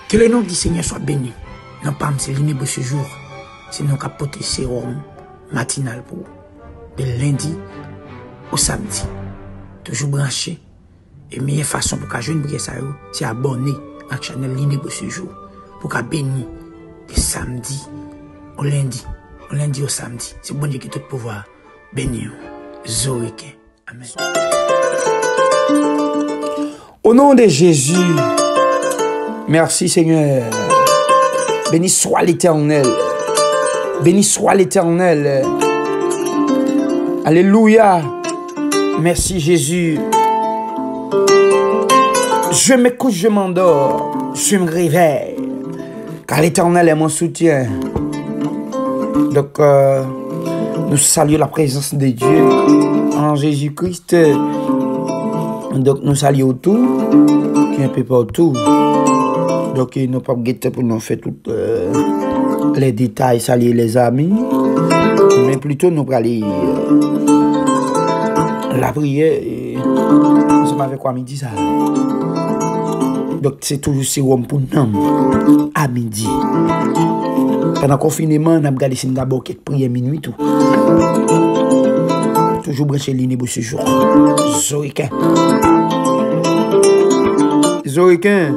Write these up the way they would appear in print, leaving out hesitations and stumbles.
Que le nom du Seigneur soit béni. Non pas c'est l'inébo ce jour. C'est nous qui porter sérum matinal pour de lundi au samedi. Toujours branché. Et meilleure façon pour qu'à jouer une prière ça c'est abonner à la chaîne l'inébo ce jour. Pour qu'à béni de samedi au lundi. Au lundi au samedi. C'est bon Dieu qui tout pouvoir bénir. Zoriquin. Amen. Au nom de Jésus, merci Seigneur. Béni soit l'Éternel. Béni soit l'Éternel. Alléluia. Merci Jésus. Je me couche, je m'endors. Je me réveille. Car l'Éternel est mon soutien. Donc, nous saluons la présence de Dieu en Jésus-Christ. Donc, nous saluons tout, qui est un peu partout. Donc, nous n'avons pas guetté pour nous faire tous les détails, saluer les amis. Mais plutôt, nous allons aller la prière. Et nous sommes avec quoi midi ça? Donc, c'est toujours sérum pour nous à midi. Pendant le confinement, on a regardé si nous avons quelques prières minuit. Tout. Toujours branché l'inébo ce jour. Zoriquin. Zoriquin.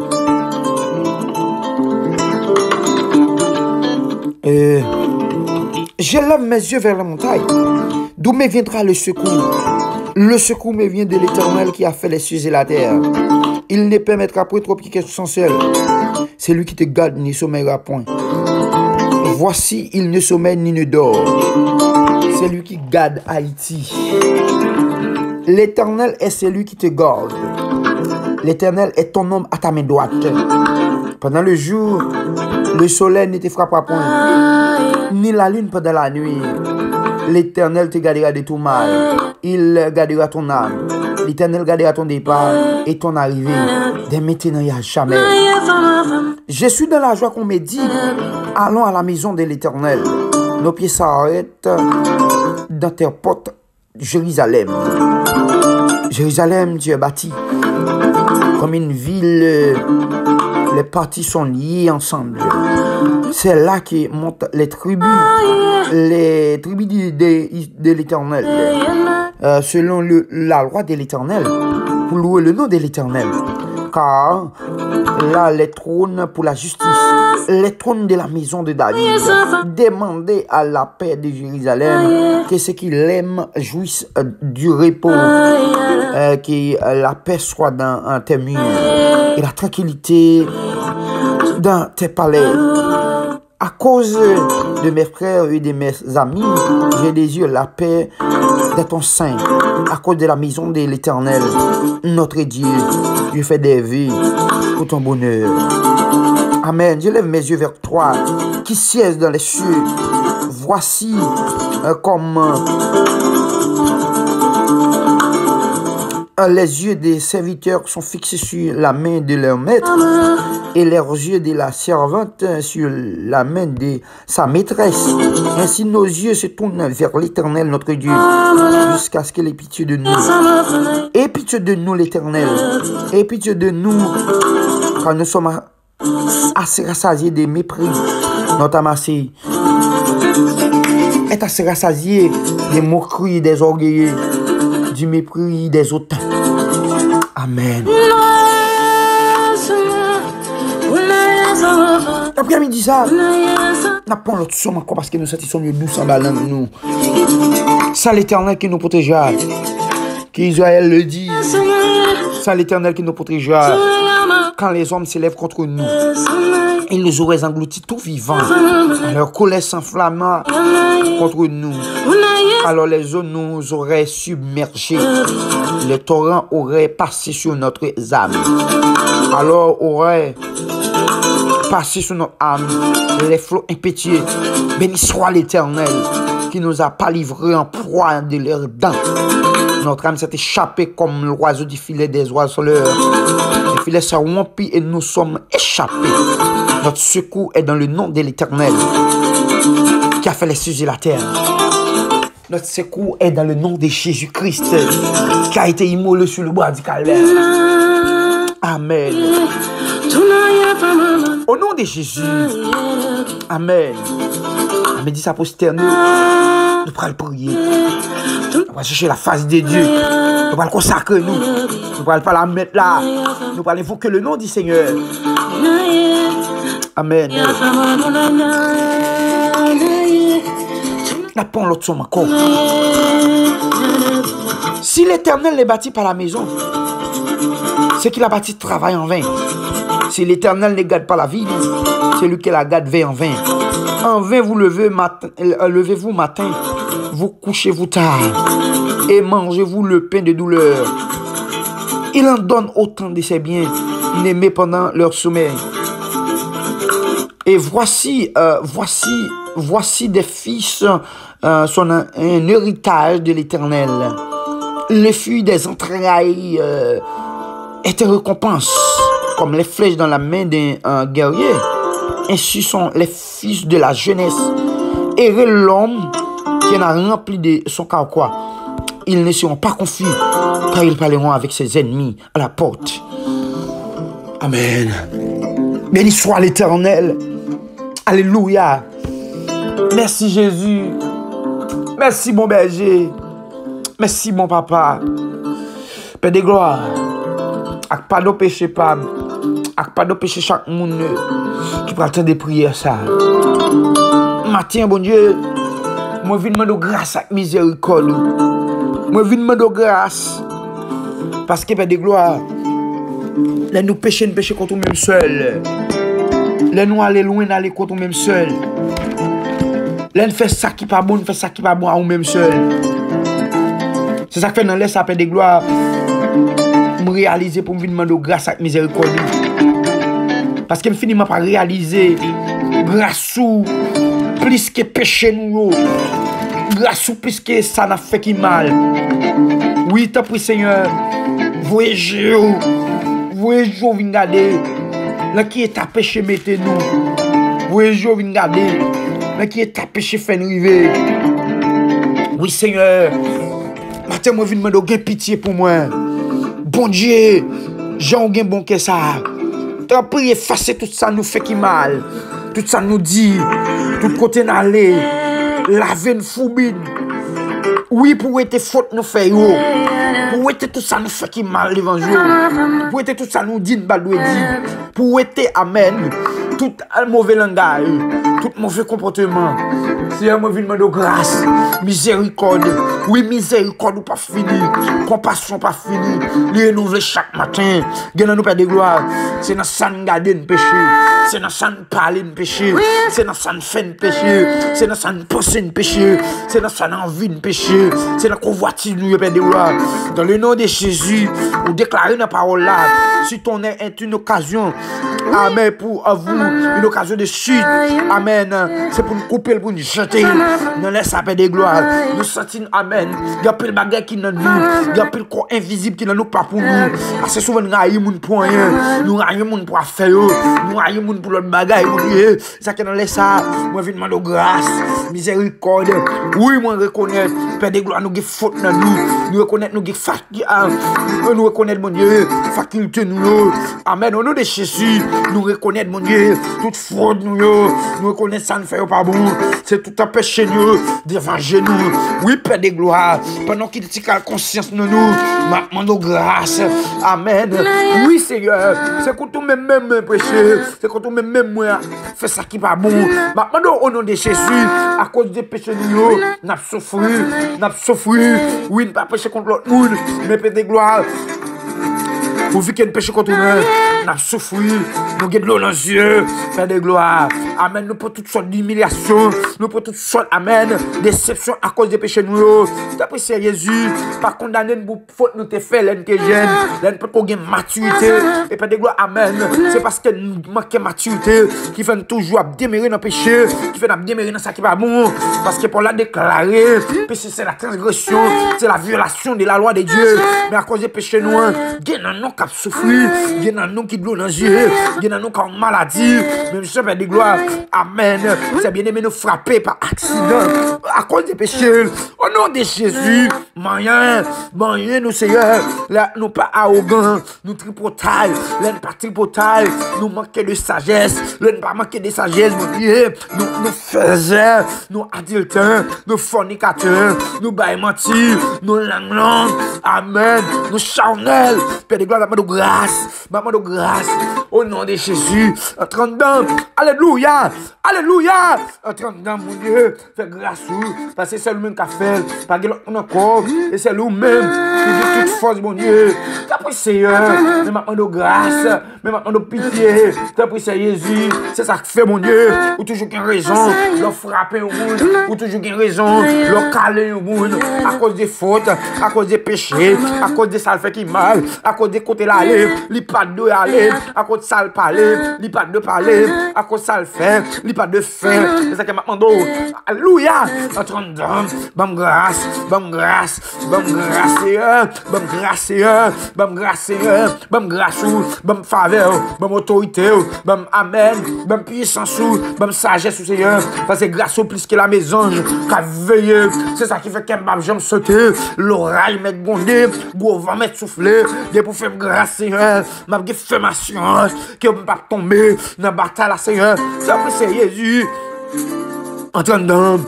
Je lève mes yeux vers la montagne. D'où me viendra le secours? Le secours me vient de l'Éternel qui a fait les cieux et la terre. Il ne permettra point trop qu'il soit seul. C'est lui qui te garde, ne sommeillera point. Voici, il ne sommeille ni ne dort. C'est lui qui garde Haïti. L'Éternel est celui qui te garde. L'Éternel est ton homme à ta main droite. Pendant le jour, le soleil ne te frappera point, ni la lune pendant la nuit. L'Éternel te gardera de tout mal. Il gardera ton âme. L'Éternel gardera ton départ et ton arrivée. Dès maintenant et à jamais. Je suis dans la joie qu'on me dit, allons à la maison de l'Éternel. Nos pieds s'arrêtent dans tes portes, Jérusalem. Jérusalem, tu es bâti comme une ville. Les parties sont liées ensemble. C'est là que montent les tribus de l'Éternel. Selon la loi de l'Éternel, pour louer le nom de l'Éternel. Car là, les trônes pour la justice, les trônes de la maison de David, demandez à la paix de Jérusalem que ceux qui l'aiment jouissent du repos, que la paix soit dans tes murs et la tranquillité dans tes palais. À cause de mes frères et de mes amis, je désire la paix de ton sein. À cause de la maison de l'Éternel, notre Dieu, je fais des vœux pour ton bonheur. Amen. Je lève mes yeux vers toi, qui sièges dans les cieux. Voici comme les yeux des serviteurs sont fixés sur la main de leur maître et les yeux de la servante sur la main de sa maîtresse. Ainsi nos yeux se tournent vers l'Éternel notre Dieu jusqu'à ce qu'il ait pitié de nous. Aie pitié de nous l'Éternel. Aie pitié de nous car nous sommes assez rassasiés des mépris. Notre amassé est assez rassasié des moqueries des orgueilleux, du mépris des hautains. Amen. L'après-midi ça, n'a pas l'autre somme encore parce que nous satisfaisons mieux nous sans balan nous. Ça l'Éternel qui nous protégera. Qu'Israël le dit. Ça l'Éternel qui nous protégera. Quand les hommes s'élèvent contre nous, ils nous auraient engloutis tout vivants. Leur colère s'enflamma contre nous. Alors les eaux nous auraient submergés. Les torrents auraient passé sur notre âme. Alors auraient passé sur notre âme les flots impétueux. Béni soit l'Éternel qui nous a pas livrés en proie de leurs dents. Notre âme s'est échappée comme l'oiseau du filet des oiseleurs. Les filets sont rompus et nous sommes échappés. Notre secours est dans le nom de l'Éternel qui a fait les cieux et la terre. Notre secours est dans le nom de Jésus-Christ qui a été immolé sur le bois du calvaire. Amen. Au nom de Jésus. Amen. Amen. Dis ça pour nous. Nous pourrons prier. Nous pourrons chercher la face de Dieu. Nous pourrons consacrer nous. Nous pourrons pas la mettre là. Nous pourrons invoquer le nom du Seigneur. Amen. N'a pas l'autre somme encore. Si l'Éternel n'est bâti par la maison, c'est qu'il a bâti travail en vain. Si l'Éternel ne garde pas la ville, c'est lui qui la garde veille en vain. En vain vous levez-vous matin, vous couchez-vous tard, et mangez-vous le pain de douleur. Il en donne autant de ses biens, n'aimés pendant leur sommeil. Et voici des fils sont un héritage de l'Éternel. Les fruits des entrailles étaient récompenses, comme les flèches dans la main d'un guerrier. Ainsi sont les fils de la jeunesse. Et l'homme qui en a rempli de son carquois. Ils ne seront pas confus, car ils parleront avec ses ennemis à la porte. Amen. Béni soit l'Éternel. Alléluia. Merci Jésus. Merci mon berger. Merci mon papa. Père de gloire. Ak pas de péché pas. Ak pas de péché chaque monde qui prend le temps de prier ça. Matin bon Dieu. Moi viens demander grâce avec miséricorde. Moi viens demander grâce. Parce que Père de gloire. Là nous péchons contre nous-mêmes seuls. Là nous aller loin d'aller contre nous-mêmes seuls. Là nous fait ça qui pas bon, nous fait ça qui pas bon à nous-mêmes seuls. C'est ça que fait dans l'air ça Père de gloire. Me réaliser pour me demander grâce avec miséricorde. Parce que me finis par réaliser grâce ou plus que péché nous. Grâce ou plus que ça n'a fait qui mal. Oui, t'as pris Seigneur. Voyez-je viens garder. Là qui est à péché mettez-nous. Voyez-je viens garder. Là qui est à péché fait nous river. Oui Seigneur. Matin moi viens demander pitié pour moi. Bon Dieu, Jean gen bon que ça. T'as prié effacer tout ça nous fait qui mal. Tout ça nous dit, tout côté n'aller, laver une foubine. Oui, pour être faute nous fait yo. Pour être tout ça nous fait qui mal l'évangile. Pour être tout ça nous dit baloué dit. Pour être amen. Tout mauvais langage, tout mauvais comportement. Seigneur, moi viens demander grâce, miséricorde. Oui, miséricorde ou pas fini. Compassion pas fini. Les renouveler chaque matin. Gagnons nous Père de gloire. C'est dans ça nous garder le péché. C'est dans ça nous parler de péché. C'est dans ça nous faire de péché. C'est dans ça nous penser de péché. C'est dans ça nous envie de péché. C'est dans convoitise nous Père de gloire. Dans le nom de Jésus, vous déclarez la parole là. Si ton nez est une occasion. Amen pour vous, une occasion de chute. Amen. C'est pour nous couper, pour nous jeter. Nous laissons la paix de gloire. Nous sentons, amen. Il y a plus de bagages qui dans nous. Il y a plus de corps invisible qui dans nous, pas pour nous. Assez souvent, nous raillons moun pour rien. Nous raillons moun pour faire. Nous raillons moun pour l'autre bagage. C'est ça que nous laissons. Moi, je demande grâce, miséricorde. Oui, moi, reconnaître. Père de gloire, nous avons faute dans nous. Nous reconnaître, nous avons faculté. Nous reconnaître, mon Dieu, faculté nous. Amen. Au nom de Jésus. Nous reconnaître, mon Dieu, toute fraude, nous reconnaître ça ne fait pas bon. C'est tout un péché, nous, devant nous. Oui, Père de gloire, pendant qu'il y a conscience de nous, demandons grâce. Amen. Oui, Seigneur, c'est quand on même péché, c'est quand on même moi, fait ça qui pas bon. Demandons au nom de Jésus, à cause des péchés, nous avons souffert. Oui, nous pas péché contre l'autre monde, mais Père de gloire. Pour vivre qu'il y a un péché contre nous, nous avons souffert, nous avons de l'eau dans les yeux, Père de gloire. Amen. Nous pour toutes sortes d'humiliation, nous pour toutes sortes, amen, déception à cause des péchés nous. D'après Jésus, pas condamner pour faute nous te fait, l'un que jeune, l'un peut qu'on ait maturité. Et Père de gloire, amen. C'est parce que nous manquons de maturité qui fait toujours démérer dans le péché, qui fait démérer dans ça qui n'est pas bon. Parce que pour la déclarer, péché c'est la transgression, c'est la violation de la loi de Dieu. Mais à cause des péchés nous, il y a qui souffrir, il y a qui de l'eau dans les yeux, il y a qui ont maladie, même si Père de gloire, Amen. C'est bien aimé nous frapper par accident, à cause des péchés. Au nom de Jésus, moyen, nous Seigneur, là, nous pas arrogants, nous tripotailles, là, nous pas tripotailles, nous manquons de sagesse, là, nous pas manquer de sagesse, mon Dieu, nous faisons, nous adultères, nous fornicateurs, nous bail mentir, nous langue, amen, nous charnels, Père de gloire, maman de grâce, au nom de Jésus, entrant dedans, alléluia, alléluia, entrant dedans, mon Dieu, fais grâce, parce que c'est lui-même qui a fait, pas que l'autre encore, et c'est lui-même qui dit toute force, mon Dieu, t'as pris Seigneur, mais maintenant de grâce, mais maintenant de pitié, t'as pris Jésus, c'est ça que fait, mon Dieu, ou toujours qu'il y a raison, leur frapper au monde, ou toujours qu'il y a raison, leur caler au monde, à cause des fautes, à cause des péchés, à cause des sales faits qui mal, à cause des côtés l'aller, li pas de aller, à cause de sale parler, li pas de parler, à cause de sale faire, li pas de faire, c'est ça que m'a demandé, alléluia, entrant dedans, bam grâce, Seigneur, bam grâce, Seigneur, bam grâce, Seigneur, bam grâce, bam faveur, bam autorité, bam amen, bam puissance, bam sagesse, Seigneur, parce que grâce au plus que la maison, qu'a veillé, c'est ça qui fait qu'elle m'a jamais sauté, l'oreille m'a bondé, gros vent m'a soufflé, de pour faire grâce, Seigneur, m'a fait ma science, que je ne pas tomber dans la bataille, Seigneur, c'est Jésus, entrant dedans.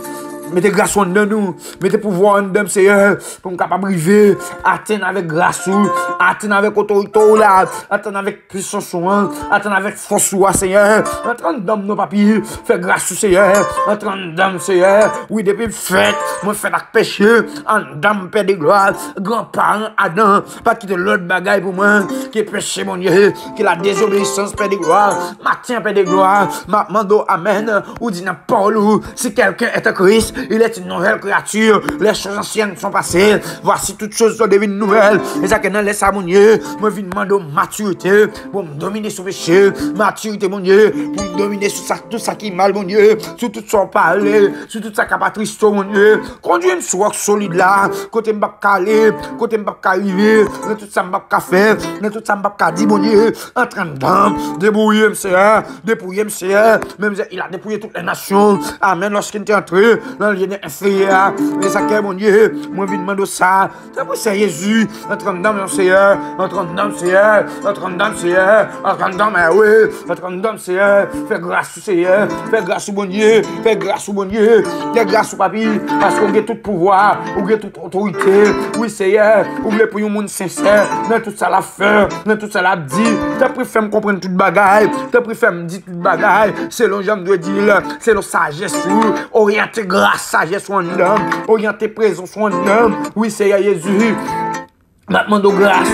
Mettez grâce en nous, mettez pouvoir en nous, Seigneur, pour nous capables de vivre, atteindre avec grâce, atteindre avec autorité, atteindre avec puissance, atteindre avec force, Seigneur. Entrant dans nos papiers, fais grâce, Seigneur. Entrant dans, Seigneur. Oui, depuis fête, moi fais avec péché, en dame, Père de gloire, grand-parent, Adam, pas quitter l'autre bagaille pour moi, qui est péché, mon Dieu, qui est la désobéissance, Père de gloire, matin, Père de gloire, ma mando, amen, ou dit n'importe où, si quelqu'un est en Christ, il est une nouvelle créature. Les choses anciennes sont passées. Voici toutes choses sont devenues nouvelles. Et ça que nous laisse à mon Dieu. Moi, je demande maturité pour me dominer sur le péché. Maturité, mon Dieu, pour me dominer sur ça, tout ça qui est mal, mon Dieu. Sur tout ça parler. Sur tout ça qui est triste, mon Dieu. Conduis-moi sur solide là. Côté m'bap calé. Côté m'bap arriver. Dans tout ça m'bap faire. Dans tout ça m'bap dire, mon Dieu. En train de débrouiller, Seigneur. Dépouiller, Seigneur. Même il a dépouillé toutes les nations. Amen. Lorsqu'il est entré dans le inférieur, les sacs, mon Dieu, moi, je demande ça. C'est Jésus, entre dedans, mon Seigneur, entre dedans, Seigneur, entre dedans, Seigneur, entre dedans, mais oui, entre dedans, Seigneur, fais grâce au Seigneur, fais grâce au bon Dieu, fais grâce au bon Dieu, fais grâce au papi, parce qu'on a tout pouvoir, on a toute autorité, oui, Seigneur, on voulait pour un monde sincère, dans tout ça la fait, dans tout ça la dit, t'as préféré me comprendre toute bagaille, t'as préféré me dire toute bagaille, c'est l'on j'aime de dire, c'est le sagesse, orienté grâce. Sagesse en homme, orienter présence en homme. Oui, c'est Jésus. Maintenant de grâce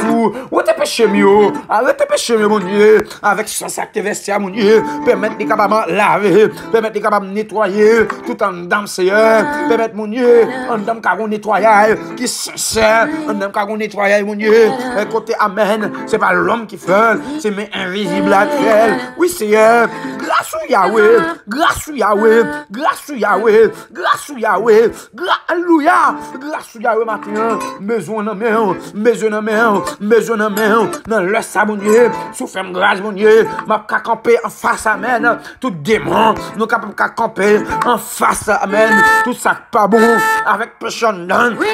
ou tes péchés mieux, avec tes péchés mieux, mon Dieu, avec ce sac de vestiaire, mon Dieu, permettre les capables de laver, permettre les capables de nettoyer, tout en dame, Seigneur, permettre, mon Dieu, en dame car on nettoyage, qui est sincère, en dame car on nettoyage, mon Dieu, côté amen, c'est pas l'homme qui fait, c'est mais invisible à faire, oui, Seigneur, grâce au Yahweh, grâce au Yahweh, grâce au Yahweh, grâce au Yahweh, alléluia, grâce au Yahweh, maintenant, besoin de main, besoin de main, dans le ça, mon Dieu, souffre grâce, mon Dieu, m'a camper en face, amen, tout démon, nous capables de camper en face, amen, tout ça pas bon, avec personne,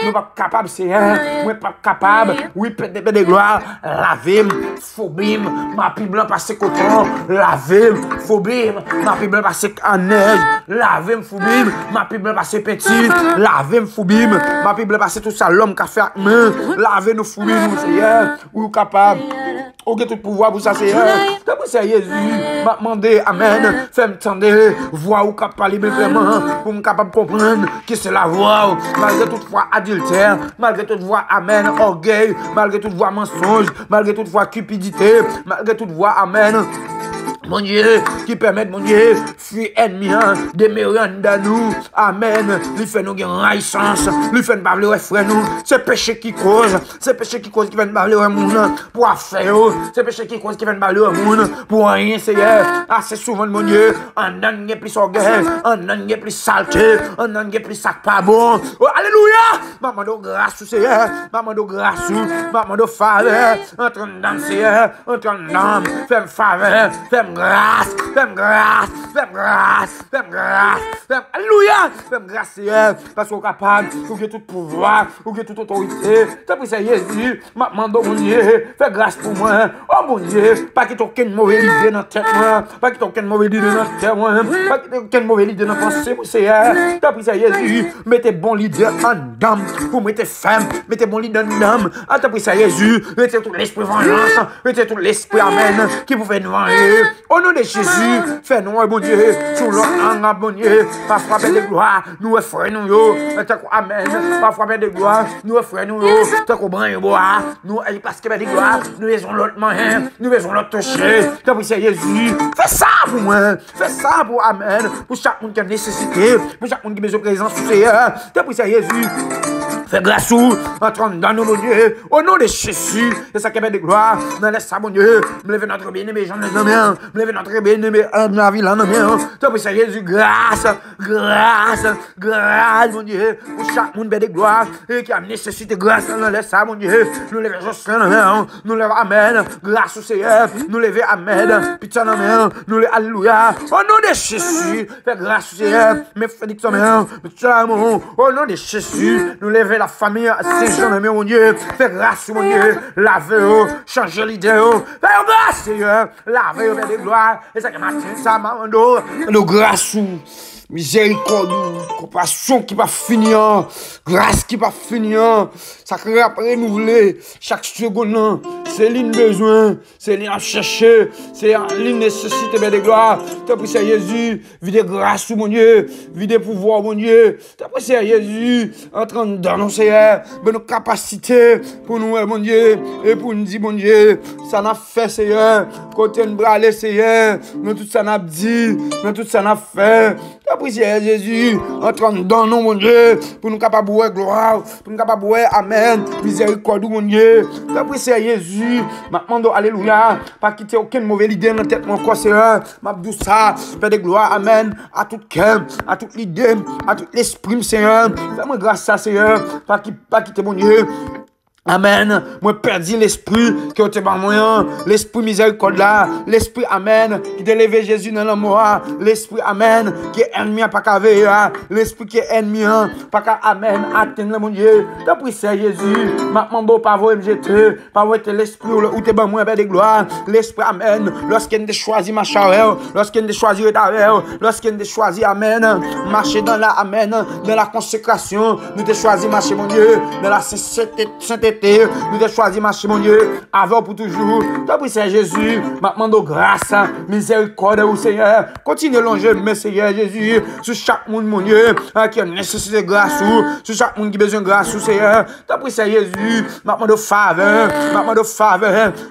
nous pas capables, Seigneur, nous pas capables, oui, peut-être de gloire, laver, phobie, ma pi blanc passer coton, laver, phobie, ma pi blanc passer en neige, laver, phobie, ma pi blanc passer petit, laver, phobie, ma pi blanc passer tout ça, l'homme qui a fait main, laver nous fouiller, nous, Seigneur, ou capable. Ok, tout pouvoir pour ça, Seigneur. D'après ça, Jésus m'a demandé, amen, fais-moi tendre, voix ou capable parler vraiment, pour me capable comprendre que c'est la voix, malgré toute voix adultère, malgré toute voix, amen, orgueil, malgré toute voix mensonge, malgré toute voix cupidité, malgré toute voix, amen. Mon Dieu, qui permet, mon Dieu, fuir ennemi, demeurer dans nous. Amen. Lui fait nous gagner sens. Lui fait nous parler aux frères nous. C'est péché qui cause. C'est péché qui cause qui vient parler au monde pour affaire. C'est péché qui cause qui vient parler au monde pour rien, Seigneur. Assez souvent, mon Dieu, on donne plus orgueil, on donne plus saleté, on donne plus sac pas bon. Oh, alléluia. Maman de grâce, Seigneur. Maman de grâce, maman de faveur. Entre dans, Seigneur. Entre dans, fais-moi faveur. Fais-moi grâce, fais-moi grâce, fais-moi grâce, fais-moi grâce, alléluia, fais-moi grâce, Seigneur, parce qu'on est capable, ou que tout pouvoir, ou que toute autorité, t'as pris ça, Jésus, m'a demandé, mon Dieu, fais grâce pour moi, oh mon Dieu, pas qu'il y ait aucune mauvaise idée dans la tête, moi, pas qu'il y ait aucune mauvaise idée dans la tête, moi, pas qu'il y ait aucune mauvaise idée dans la pensée, mon Seigneur, t'as pris ça, Jésus, mettez bon leader en dame, pour mettre femme, mettez bon leader en dame, ah, t'as pris ça, Jésus, mettez tout l'esprit vengeance, mettez tout l'esprit, amen, qui vous fait nous venger, au nom de Jésus, fais-nous, bon Dieu, sur l'angle, bon Dieu, pas frapper de gloire, nous frères, nous, yo, amen, pas frapper de gloire, nous frères, nous, yo, t'as qu'on brin, bois, nous, parce que, de gloire, nous faisons l'autre moyen, nous faisons l'autre toucher, t'as pris ça, Jésus, fais ça pour moi, fais ça pour, amen, pour chaque monde qui a nécessité, pour chaque monde qui a besoin de présence, Seigneur, t'as pris ça, Jésus. Fais grâce entre dans nous, mon Dieu, au nom de Jésus, et ça qui est de gloire, nous laisse ça, mon Dieu, me lever notre bien-aimé, j'en ai nommé, me lever notre bien-aimé, dans la ville, en nommé, t'as pris ça, Jésus, grâce, grâce, grâce, mon Dieu, pour chaque monde de gloire, et qui a nécessité grâce, nous laisse ça, mon Dieu, nous lever Jocelyn, nous lever Amen, grâce au Seigneur, nous lever Amen, pitié, nous lever Alléluia, au nom de Jésus, fais grâce au Seigneur, mais fais du sommeil, au nom de Jésus, nous lever la famille, c'est Jean, mon Dieu, fais grâce, mon Dieu, lavez-vous, changez l'idée, fais grâce, Seigneur, lavez-vous, de gloire, et ça qui m'a dit, ça m'a de grâce, miséricorde, compassion qui va finir, grâce qui va finir, ça crée après renouveler chaque seconde, c'est l'une besoin, c'est l'une à chercher, c'est l'une nécessité de gloire. T'as pris ça, Jésus, vide grâce, mon Dieu, vide pouvoir, mon Dieu. T'as pris ça, Jésus, entrant dans nos Seigneur, de nos capacités pour nous, mon Dieu, et pour nous dire, mon Dieu, ça n'a fait, Seigneur, côté nous braler, Seigneur, nous tout ça n'a dit, nous tout ça n'a fait. T'as pris ça, Jésus, entrant dans nous, mon Dieu, pour nous capables de gloire, pour nous capables de amen, miséricorde, mon Dieu. T'as pris ça, Jésus. Maintenant, alléluia, pas quitter aucune mauvaise idée dans la tête, mon corps, Seigneur. M'abdou ça, Père de gloire, amen, à tout cœur, à toute l'idée, à tout l'esprit, Seigneur. Fais-moi grâce à Seigneur, pas quitter, mon Dieu. Amen. Moi, perdu l'esprit qui a été par moi, l'esprit miséricorde là, l'esprit, amen, qui t'a levé Jésus dans la mort, l'esprit, amen, qui est ennemi à pas qu'à veiller, l'esprit qui est ennemi, pas qu'à, amen, atteindre mon Dieu. T'as pris ça, Jésus. Maintenant, bon, pas vous me jeter, pas vous être l'esprit où t'es bon, moi, de gloire, l'esprit, amen, lorsqu'il a choisi ma charrette, lorsqu'il a choisi ta verre, lorsqu'il a choisi, amen, marcher dans la, amen, dans la consécration, nous t'ai choisi marcher, mon Dieu, dans la sainteté, nous avons choisi marcher, mon Dieu, avant pour toujours. T'as pris ça, Jésus. Maintenant, de grâce, miséricorde, au Seigneur. Continue longer, mais Seigneur Jésus, sur chaque monde, mon Dieu, qui a nécessité de grâce, sur chaque monde qui a besoin de grâce, Seigneur. T'as pris ça, Jésus. Maintenant, de faveur,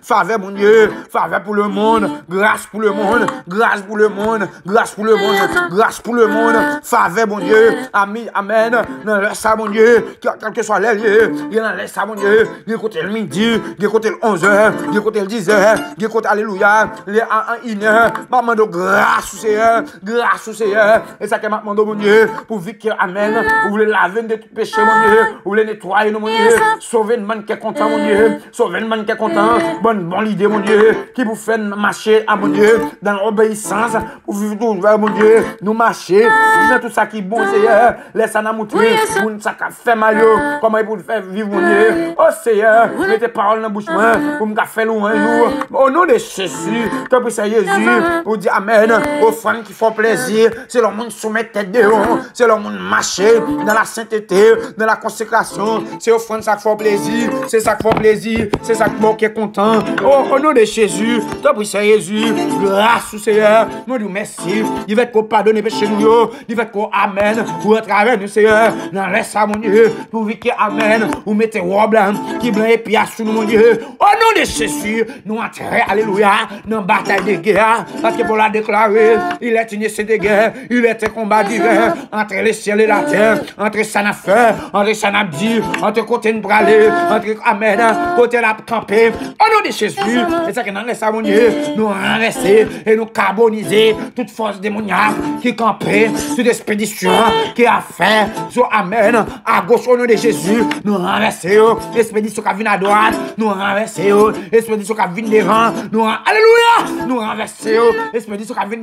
faveur, mon Dieu, faveur pour le monde, grâce pour le monde, grâce pour le monde, grâce pour le monde, grâce pour le monde, faveur, mon Dieu. Amen, amen. Non, laisse ça, mon Dieu, quel que soit les lieux, il en laisse ça, mon Dieu. Il côté le midi, il côté le 11h, il côté le 10h, il côté alléluia, les 1h, maman de grâce au Seigneur, et ça que m'a demandé mon Dieu, pour vivre que amen, vous voulez laver de tout péché mon Dieu, vous voulez nettoyer mon Dieu, sauver le monde qui est content mon Dieu, sauver le monde qui est content, bonne idée mon Dieu, qui vous fait marcher à mon Dieu, dans l'obéissance, pour vivre tout vers mon Dieu, nous marcher, dans tout ça qui est bon Seigneur, laisse nous montrer, pour nous ça fait mal, comment il peut faire vivre mon Dieu. Oh Seigneur, mets tes paroles dans la bouche, pour me faire loin nous. Au nom de Jésus, tu prie ça Jésus, pour dire Amen. Offrande qui font plaisir, c'est le monde soumettre tête dehors, c'est le monde marcher dans la sainteté, dans la consécration. C'est offrande ça qui fait plaisir, c'est ça qui fait plaisir, c'est ça qui est content. Au nom de Jésus, tu prie ça Jésus, grâce au Seigneur, nous disons merci. Il va être pardonner péché nous, il va être Amen, pour travers nous Seigneur, dans laisse ça mon Dieu, pour vivre Amen, ou mettez robe qui blanc et pièce sur nous, mon Dieu. Au nom de Jésus, nous entrons, alléluia, dans la bataille de guerre. Parce que pour la déclarer, il est une essai de guerre, il est un combat divers entre les ciels et la terre, entre Sanafeur, entre Sanabdi, entre côté de Bralé, entre Amen, côté la campé. Au nom de Jésus, et ça que nous laissons, mon Dieu, nous renverser et nous carboniser toute force démoniaque qui campait, toute expédition qui a fait, sur Amen, à gauche au nom de Jésus, nous renverser. expédition qui vient à droite, nous renverser, expédition qui vient devant, nous alléluia, nous renverser, expédition qui vient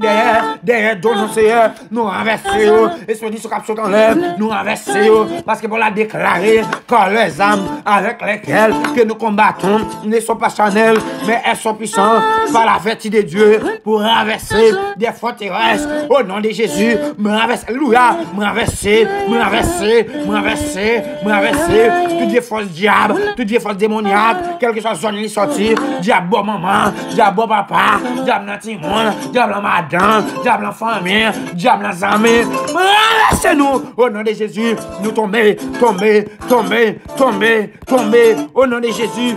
derrière, donner Seigneur, nous renverser, expédition qui saute en l'air, nous renverser, parce que pour la déclarer, quand les âmes avec lesquelles que nous combattons ne sont pas charnelles, mais elles sont puissantes par la vertu de Dieu pour renverser des forteresses au nom de Jésus, me renverser, alléluia, me renverser, toutes les forces diables, toutes les forces démoniaques, quelle que soit zone qui sortie, diable bon maman, diable bon papa, diable dans Timon, diable en madame, diable en famille, diable en amis, renversez-nous au nom de Jésus, nous tomber, au nom de Jésus.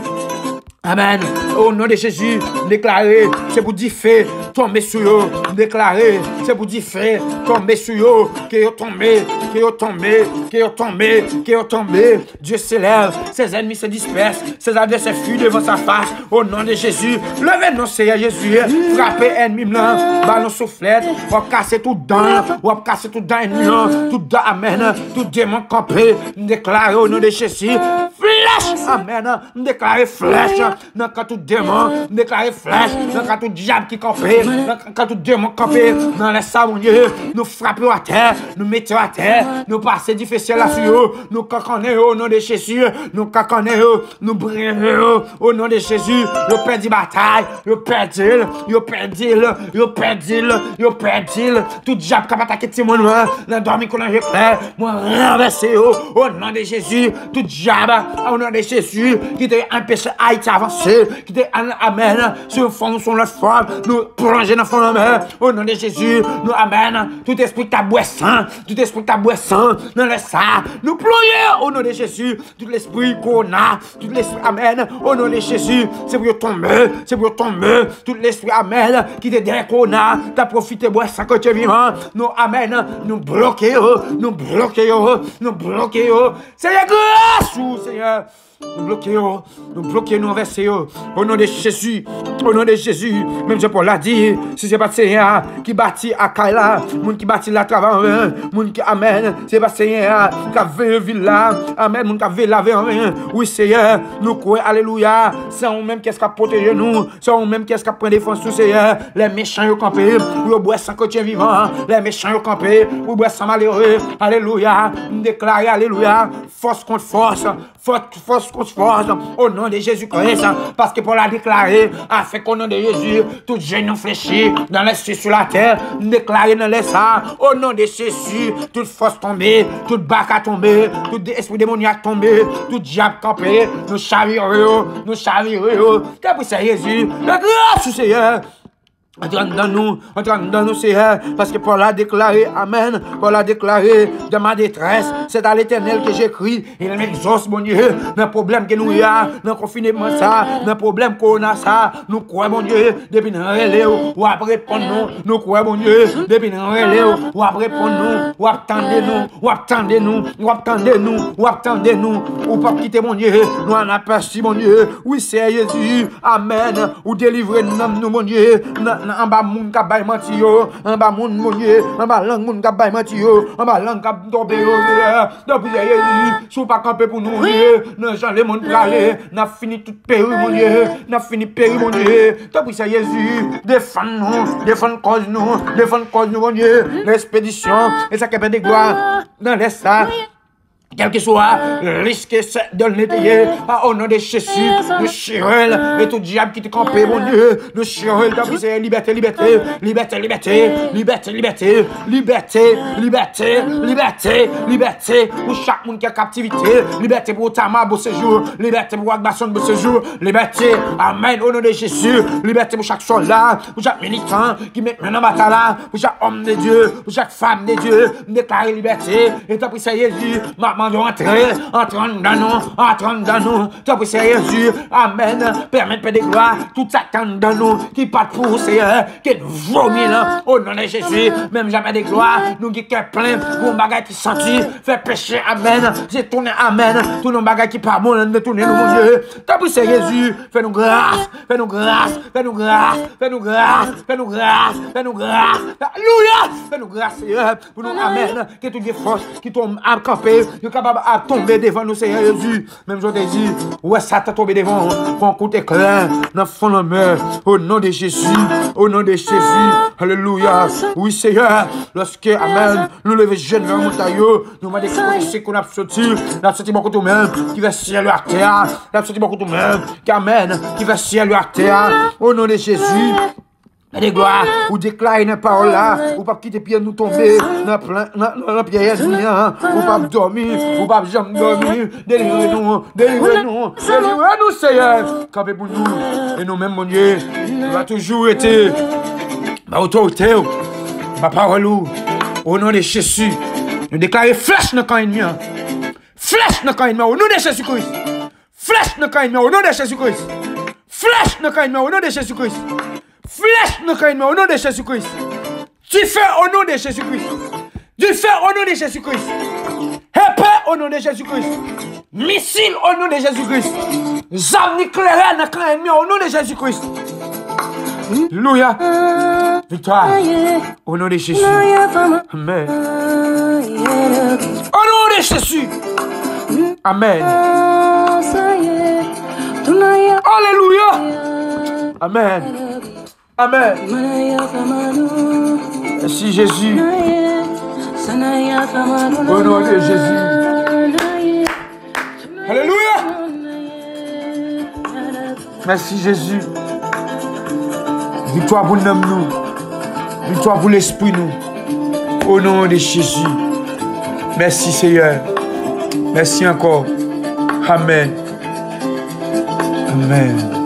Amen. Au nom de Jésus, déclarer, c'est pour dire fait, tomber sur eux. Déclarer, c'est pour dire fait, tomber sur eux. Que tomber. Dieu s'élève, ses ennemis se dispersent, ses adversaires fuient devant sa face. Au nom de Jésus, levez-nous, Seigneur Jésus. Frappez ennemi blanc, ballon soufflette, on va casser tout dent, ennemi, tout dent, amen. Tout démon campé, déclarer au nom de Jésus. Flèche, amen. Déclarer flèche. Dans quand tout démon, déclarer flèche, dans quand tout diable qui campé, dans quand tout démon campé, dans les sables, mon Dieu, nous frappons à terre, nous mettons à terre, nous passons du fessier là sur eux, nous caconnons au nom de Jésus, nous caconnons, nous brillons au nom de Jésus, nous perdons bataille, nous perdons, tout diable qui a attaqué tout le monde, dans dormi qu'on a clair, moi renverser au nom de Jésus, tout diable au nom de Jésus qui t'a empêché Haïti avancer, qui t'a amen, sur fond, sur notre forme, nous plonger dans le fond de la mer, au nom de Jésus, nous amen, tout esprit tabouessant, dans le sang, nous plonger au nom de Jésus, tout l'esprit qu'on a, tout l'esprit amen, au nom de Jésus, c'est pour tomber, tout l'esprit amen, qui te derrière qu'on a, t'as profité boisson quand tu es vivant, nous amen, nous bloquer, Seigneur, grâce, Seigneur. Nous bloquons, nous enverser au nom de Jésus, même Jean Paul l'a dit, si c'est pas Seigneur qui bâtit à Kaila, moun qui bâtit la travail, moun qui amen, c'est pas Seigneur qui a vu ville là, amen, moun qui a vu la vie, oui Seigneur, nous croyons, alléluia, c'est on même qu'est-ce qui a protégé nous, c'est on même qu'est-ce qui a pris défense sous Seigneur, les méchants ont campé, pour boire sans côté vivant, les méchants ont campé, pour boire sans malheureux, alléluia, nous déclarons, alléluia, force contre force, au nom de Jésus-Christ, parce que pour la déclarer, afin qu'au nom de Jésus, tout genou fléchi dans les cieux sur la terre, déclarer dans les sangs, au nom de Jésus, toute force tombée, toute bac à tomber, tout esprit démoniaque tombé, tout diable campé, nous chavirons, depuis c'est Jésus, la grâce du Seigneur. Entrant dans nous, Seigneur, parce que pour la déclarer, amen, pour la déclarer de ma détresse, c'est à l'Éternel que j'écris, il m'exauce, mon Dieu, dans le problème que nous y a, dans le confinement ça, dans le problème qu'on a ça, nous croyons, mon Dieu, depuis nous relais, ou après répondre nous croyons, mon Dieu, depuis nous relais, ou après répondre ou attendez-nous, ou pas quitter, mon Dieu, nous en aperçu, mon Dieu, oui, c'est Jésus, amen, ou délivrer-nous, mon Dieu, en bas moun ka bay menti yo, en bas moun mon Dieu, en bas langue moun ka bay menti yo, en bas langue ka tomber yo, depuis Jésus, sou pas camper pour nous, non Jean le monde praler, n'a fini tout péri mon Dieu, depuis Jésus, défendre cause nous mon Dieu, l'expédition, et ça qui fait des gloires, dans les ça. Quel que soit le risque de l'étayer, au nom de Jésus, nous chirel et tout diable qui te campe, mon Dieu, nous chirel, c'est liberté, pour chaque monde qui a captivité, liberté pour Tama pour ce jour, liberté pour Agbasson pour ce jour, liberté, amen, au nom de Jésus, liberté pour chaque soldat, pour chaque militant qui met maintenant bataille, pour chaque homme de Dieu, pour chaque femme de Dieu, déclarer liberté, et t'as pris ça Jésus, maman de entrer dans nous, t'as pris ça Jésus, amen, permettre Père de gloire, tout ça dans nous, qui part pour Seigneur, qui vomit là, au nom de Jésus, même jamais de gloire, nous qui est plein, pour un bagage qui sentit, fait pécher, amen, j'ai tourné, amen, tout nos bagages qui part bon, de tourner nous, mon Dieu, t'as pris ça Jésus, fais-nous grâce, alléluia, fais-nous grâce, Seigneur, pour nous, amen, que toutes les forces qui tombent à camper, que capable à tomber devant nous, Seigneur Jésus. Même je te dis, ouais, ça t'a tombé devant, pour un coup d'éclair, dans le fond de la mer, au nom de Jésus, au nom de Jésus. Alléluia. Oui, Seigneur, lorsque, amen, nous levons jeune vers montagne, nous m'avons dit qu'on a sorti beaucoup de même, qui va ciel à terre, nous avons sorti beaucoup de même, qui amen, qui va ciel à terre, au nom de Jésus. Et gloire, ou déclarer une parole là, ou pas quitter pied nous tomber dans la pierre, ou pas dormir, ou pas jamais dormir, délivrez-nous, Seigneur, campez pour nous, et nous-mêmes, mon Dieu, nous va toujours été ma autorité, ma parole, au nom de Jésus, nous déclarons flèche dans le camp ennemi, flèche dans le camp ennemi, au nom de Jésus-Christ, flèche dans le camp ennemi, au nom de Jésus-Christ, flèche dans le camp ennemi, au nom de Jésus-Christ. Flèche nous quand au nom de Jésus-Christ. Tu fais au nom de Jésus-Christ. Tu fais au nom de Jésus-Christ. Épée au nom de Jésus-Christ. Missile au nom de Jésus-Christ. Zam nucléaire dans le ennemi au nom de Jésus-Christ. Alléluia. Victoire. Au nom de Jésus. Amen. Au nom de Jésus. Amen. Alléluia. Amen. Amen. Merci Jésus. Au nom de Jésus. Alléluia. Merci Jésus. Victoire pour nous. Victoire pour l'esprit nous. Au nom de Jésus. Merci Seigneur. Merci encore. Amen. Amen.